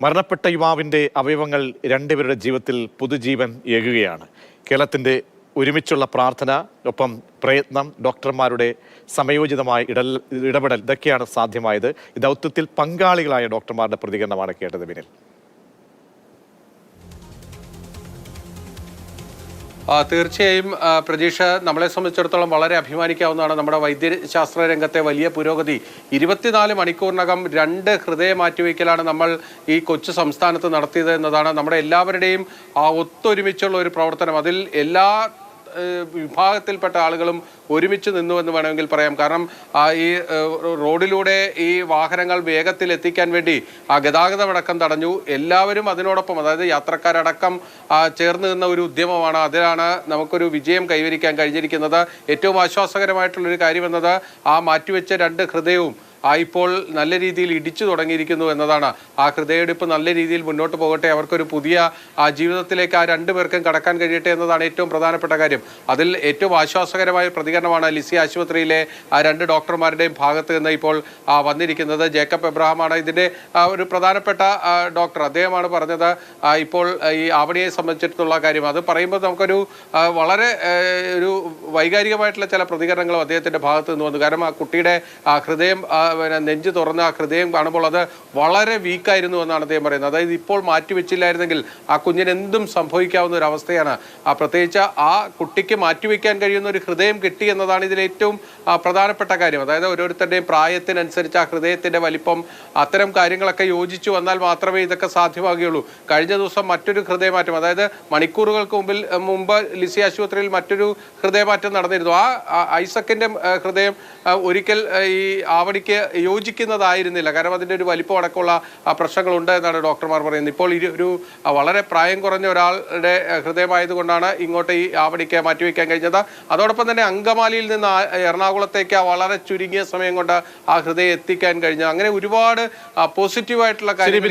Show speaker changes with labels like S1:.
S1: മരണപ്പെട്ട യുവാവിൻ്റെ അവയവങ്ങൾ രണ്ടുപേരുടെ ജീവിതത്തിൽ പുതുജീവൻ ഏകുകയാണ്. കേരളത്തിൻ്റെ ഒരുമിച്ചുള്ള പ്രാർത്ഥന, ഒപ്പം പ്രയത്നം, ഡോക്ടർമാരുടെ സമയോചിതമായ ഇടപെടൽ, ഇതൊക്കെയാണ് സാധ്യമായത്. ഈ ദൗത്യത്തിൽ പങ്കാളികളായ ഡോക്ടർമാരുടെ പ്രതികരണമാണ് കേട്ടത്. വിനിൽ,
S2: തീർച്ചയായും പ്രതീക്ഷ, നമ്മളെ സംബന്ധിച്ചിടത്തോളം വളരെ അഭിമാനിക്കാവുന്നതാണ്. നമ്മുടെ വൈദ്യശാസ്ത്ര രംഗത്തെ വലിയ പുരോഗതി. 24 മണിക്കൂറിനകം 2 ഹൃദയ മാറ്റിവെക്കലാണ് നമ്മൾ ഈ കൊച്ചു സംസ്ഥാനത്ത് നടത്തിയത് എന്നതാണ് നമ്മുടെ എല്ലാവരുടെയും ഒത്തൊരുമിച്ചുള്ള ഒരു പ്രവർത്തനം. അതിൽ എല്ലാ വിഭാഗത്തിൽപ്പെട്ട ആളുകളും ഒരുമിച്ച് നിന്നു എന്ന് വേണമെങ്കിൽ പറയാം. കാരണം ഈ റോഡിലൂടെ ഈ വാഹനങ്ങൾ വേഗത്തിൽ എത്തിക്കാൻ വേണ്ടി ഗതാഗതമടക്കം തടഞ്ഞു. എല്ലാവരും അതിനോടൊപ്പം, അതായത് യാത്രക്കാരടക്കം ചേർന്ന് നിന്ന ഒരു ഉദ്യമമാണ്. അതിലാണ് നമുക്കൊരു വിജയം കൈവരിക്കാൻ കഴിഞ്ഞിരിക്കുന്നത്. ഏറ്റവും ആശ്വാസകരമായിട്ടുള്ളൊരു കാര്യമെന്നത് മാറ്റിവെച്ച 2 ഹൃദയവും ഇപ്പോൾ നല്ല രീതിയിൽ ഇടിച്ചു തുടങ്ങിയിരിക്കുന്നു എന്നതാണ്. ഹൃദയമിടിപ്പ് നല്ല രീതിയിൽ മുന്നോട്ട് പോകട്ടെ, അവർക്കൊരു പുതിയ ജീവിതത്തിലേക്ക് 2 പേർക്കും കടക്കാൻ കഴിയട്ടെ എന്നതാണ് ഏറ്റവും പ്രധാനപ്പെട്ട കാര്യം. അതിൽ ഏറ്റവും ആശ്വാസകരമായ പ്രതികരണമാണ് ലിസി ആശുപത്രിയിലെ 2 ഡോക്ടർമാരുടെയും ഭാഗത്ത് നിന്ന് ഇപ്പോൾ വന്നിരിക്കുന്നത്. ജേക്കബ് എബ്രഹാമാണ് ഇതിൻ്റെ ഒരു പ്രധാനപ്പെട്ട ഡോക്ടർ. അദ്ദേഹമാണ് പറഞ്ഞത് ഇപ്പോൾ ഈ ആവണിയെ സംബന്ധിച്ചിടത്തുള്ള കാര്യം. അത് പറയുമ്പോൾ നമുക്കൊരു വളരെ ഒരു വൈകാരികമായിട്ടുള്ള ചില പ്രതികരണങ്ങളും അദ്ദേഹത്തിൻ്റെ ഭാഗത്ത് നിന്ന് വന്നു. കാരണം ആ കുട്ടിയുടെ ഹൃദയം, നെഞ്ച് തുറന്ന് ഹൃദയം കാണുമ്പോൾ അത് വളരെ വീക്കായിരുന്നു എന്നാണ് അദ്ദേഹം പറയുന്നത്. അതായത് ഇപ്പോൾ മാറ്റിവെച്ചില്ലായിരുന്നെങ്കിൽ ആ കുഞ്ഞിന് എന്തും സംഭവിക്കാവുന്ന ഒരു അവസ്ഥയാണ്. പ്രത്യേകിച്ച് ആ കുട്ടിക്ക് മാറ്റിവെക്കാൻ കഴിയുന്ന ഒരു ഹൃദയം കിട്ടി എന്നതാണ് ഇതിൽ ഏറ്റവും പ്രധാനപ്പെട്ട കാര്യം. അതായത് ഓരോരുത്തരുടെയും പ്രായത്തിനനുസരിച്ച് ആ ഹൃദയത്തിൻ്റെ വലിപ്പം, അത്തരം കാര്യങ്ങളൊക്കെ യോജിച്ചു വന്നാൽ മാത്രമേ ഇതൊക്കെ സാധ്യമാകുകയുള്ളൂ. കഴിഞ്ഞ ദിവസം മറ്റൊരു ഹൃദയമാറ്റം, അതായത് മണിക്കൂറുകൾക്ക് മുമ്പ് ലിസി ആശുപത്രിയിൽ മറ്റൊരു ഹൃദയമാറ്റം നടന്നിരുന്നു. ഐസക്കിൻ്റെ ഹൃദയം ഒരിക്കൽ ഈ ആവണിക്ക് യോജിക്കുന്നതായിരുന്നില്ല. കാരണം അതിൻ്റെ ഒരു വലിപ്പം അടക്കമുള്ള പ്രശ്നങ്ങളുണ്ട് എന്നാണ് ഡോക്ടർമാർ പറയുന്നത്. ഇപ്പോൾ ഒരു വളരെ പ്രായം കുറഞ്ഞ ഒരാളുടെ ഹൃദയമായതുകൊണ്ടാണ് ഇങ്ങോട്ട് ഈ ആവണിക്ക് മാറ്റിവെക്കാൻ കഴിഞ്ഞത്. അതോടൊപ്പം തന്നെ അങ്കമാലിയിൽ നിന്ന് എറണാകുളത്തേക്ക് വളരെ ചുരുങ്ങിയ സമയം കൊണ്ട് ആ ഹൃദയം എത്തിക്കാൻ കഴിഞ്ഞത്. അങ്ങനെ ഒരുപാട് പോസിറ്റീവായിട്ടുള്ള കാര്യം